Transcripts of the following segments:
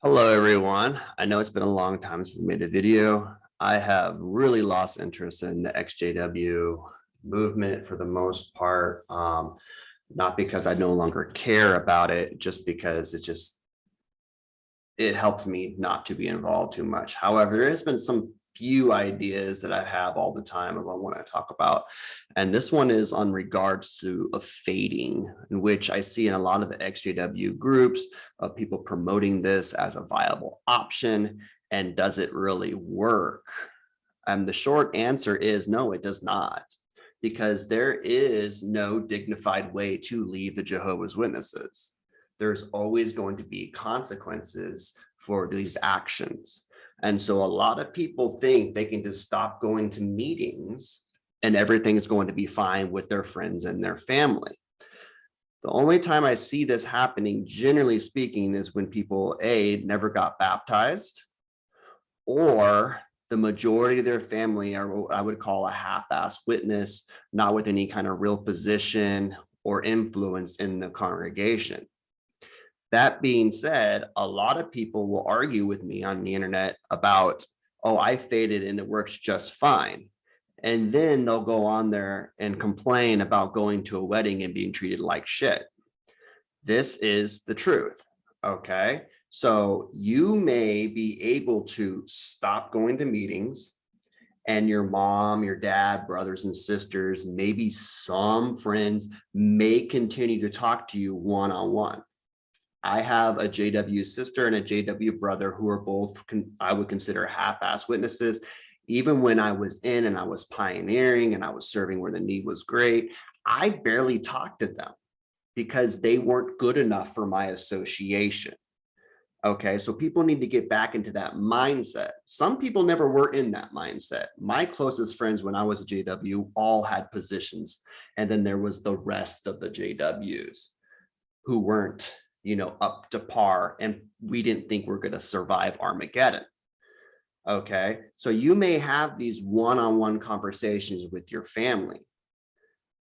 Hello, everyone. I know it's been a long time since I made a video. I have really lost interest in the XJW movement for the most part. Not because I no longer care about it, just because it helps me not to be involved too much. However, there has been some few ideas that I have all the time of what I want to talk about. And this one is on regards to a fading, in which I see in a lot of the XJW groups of people promoting this as a viable option. And does it really work? And the short answer is no, it does not, because there is no dignified way to leave the Jehovah's Witnesses. There's always going to be consequences for these actions. And so a lot of people think they can just stop going to meetings and everything is going to be fine with their friends and their family. The only time I see this happening, generally speaking, is when people, A, never got baptized, or the majority of their family are what I would call a half-ass witness, not with any kind of real position or influence in the congregation. That being said, a lot of people will argue with me on the internet about, oh, I faded and it works just fine. And then they'll go on there and complain about going to a wedding and being treated like shit. This is the truth. Okay. So you may be able to stop going to meetings, and your mom, your dad, brothers and sisters, maybe some friends may continue to talk to you one-on-one. I have a JW sister and a JW brother who are both, I would consider half-ass witnesses. Even when I was in and I was pioneering and I was serving where the need was great, I barely talked to them because they weren't good enough for my association. Okay, so people need to get back into that mindset. Some people never were in that mindset. My closest friends when I was a JW all had positions. And then there was the rest of the JWs who weren't, up to par. And we didn't think we're going to survive Armageddon. Okay, so you may have these one-on-one conversations with your family.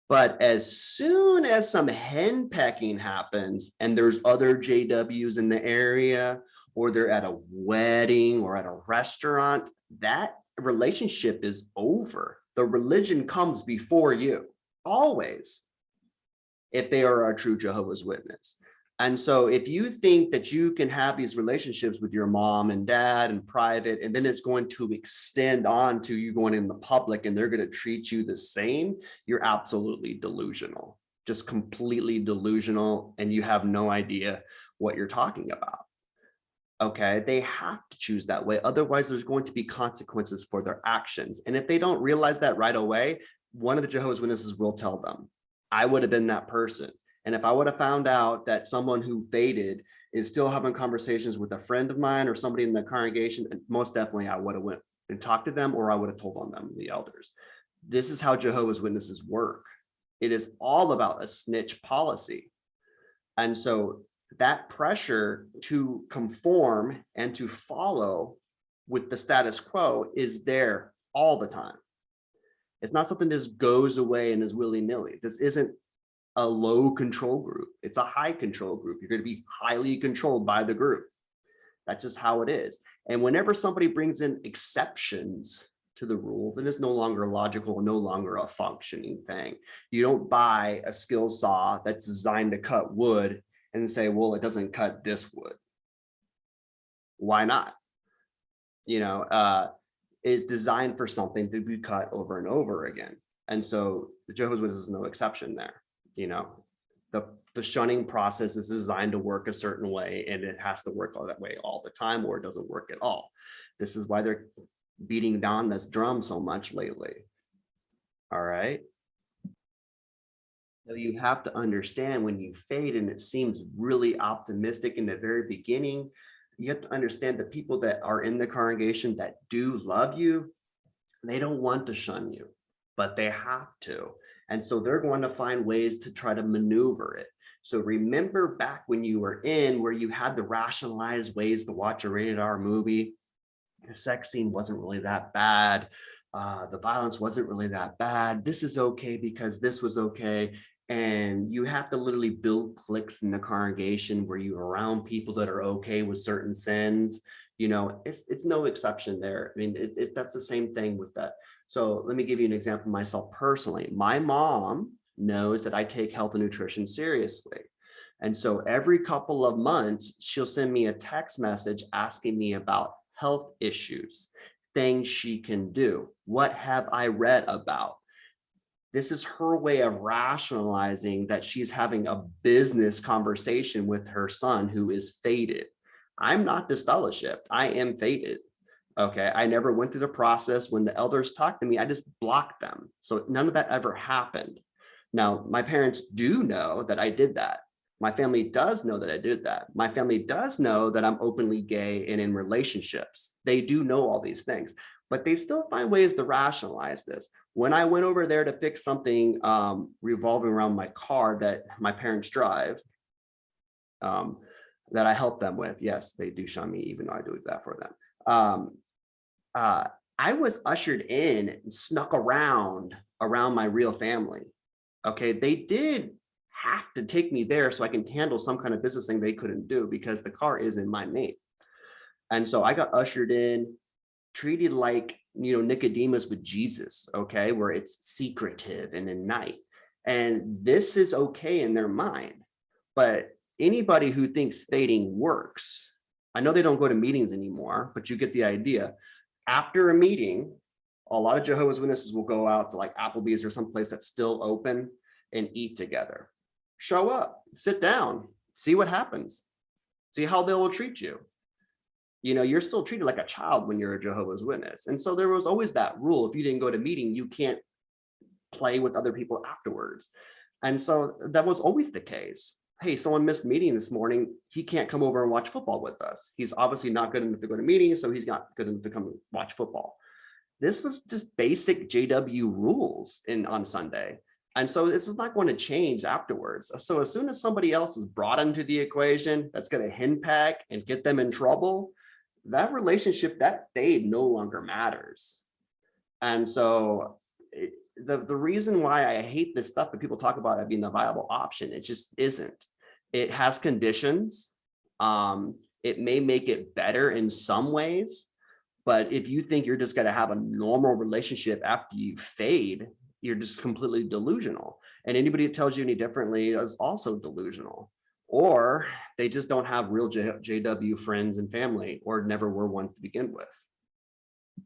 But as soon as some henpecking happens and there's other JWs in the area, or they're at a wedding or at a restaurant, that relationship is over. The religion comes before you, always, if they are a true Jehovah's Witness. And so if you think that you can have these relationships with your mom and dad in private, and then it's going to extend on to you going in the public and they're going to treat you the same, you're absolutely delusional, just completely delusional. And you have no idea what you're talking about. Okay, they have to choose that way. Otherwise, there's going to be consequences for their actions. And if they don't realize that right away, one of the Jehovah's Witnesses will tell them. I would have been that person. And if I would have found out that someone who faded is still having conversations with a friend of mine or somebody in the congregation, most definitely I would have went and talked to them, or I would have told on them, the elders. This is how Jehovah's Witnesses work. It is all about a snitch policy. And so that pressure to conform and to follow with the status quo is there all the time. It's not something that just goes away and is willy-nilly. This isn't a low control group. It's a high control group. You're going to be highly controlled by the group. That's just how it is. And whenever somebody brings in exceptions to the rule, then it's no longer logical, no longer a functioning thing. You don't buy a skill saw that's designed to cut wood and say, well, it doesn't cut this wood. Why not? It's designed for something to be cut over and over again. And so the Jehovah's Witnesses is no exception there. The shunning process is designed to work a certain way, and it has to work that way all the time, or it doesn't work at all. This is why they're beating down this drum so much lately. All right. So you have to understand, when you fade and it seems really optimistic in the very beginning, you have to understand the people that are in the congregation that do love you, they don't want to shun you, but they have to. And so they're going to find ways to try to maneuver it. So remember back when you were in, where you had the rationalized ways to watch a rated R movie, the sex scene wasn't really that bad. The violence wasn't really that bad. This is okay because this was okay. And you have to literally build cliques in the congregation where you're around people that are okay with certain sins. It's no exception there. I mean, that's the same thing with that. So let me give you an example myself personally. My mom knows that I take health and nutrition seriously. And so every couple of months, she'll send me a text message asking me about health issues, things she can do. What have I read about? This is her way of rationalizing that she's having a business conversation with her son who is faded. I'm not disfellowshipped. I am faded. Okay. I never went through the process. When the elders talked to me, I just blocked them. So none of that ever happened. Now, my parents do know that I did that. My family does know that I did that. My family does know that I'm openly gay and in relationships. They do know all these things, but they still find ways to rationalize this. When I went over there to fix something revolving around my car that my parents drive, that I help them with, yes, they do shun me, even though I do that for them. I was ushered in and snuck around my real family. Okay, they did have to take me there so I can handle some kind of business thing they couldn't do because the car is in my name. And so I got ushered in, treated like, Nicodemus with Jesus, okay, where it's secretive and in night. And this is okay in their mind. But anybody who thinks fading works, I know they don't go to meetings anymore, but you get the idea. After a meeting, a lot of Jehovah's Witnesses will go out to like Applebee's or someplace that's still open and eat together. Show up, sit down, see what happens, see how they will treat you. You're still treated like a child when you're a Jehovah's Witness. And so there was always that rule. If you didn't go to meeting, you can't play with other people afterwards. And so that was always the case. Hey, someone missed meeting this morning. He can't come over and watch football with us. He's obviously not good enough to go to meetings, so he's not good enough to come watch football. This was just basic JW rules on Sunday. And so this is not going to change afterwards. So as soon as somebody else is brought into the equation, that's going to henpeck and get them in trouble, that relationship, that fade no longer matters. And so the reason why I hate this stuff that people talk about it being a viable option, it just isn't. It has conditions. It may make it better in some ways, but if you think you're just going to have a normal relationship after you fade, you're just completely delusional. And anybody that tells you any differently is also delusional, or they just don't have real JW friends and family, or never were one to begin with.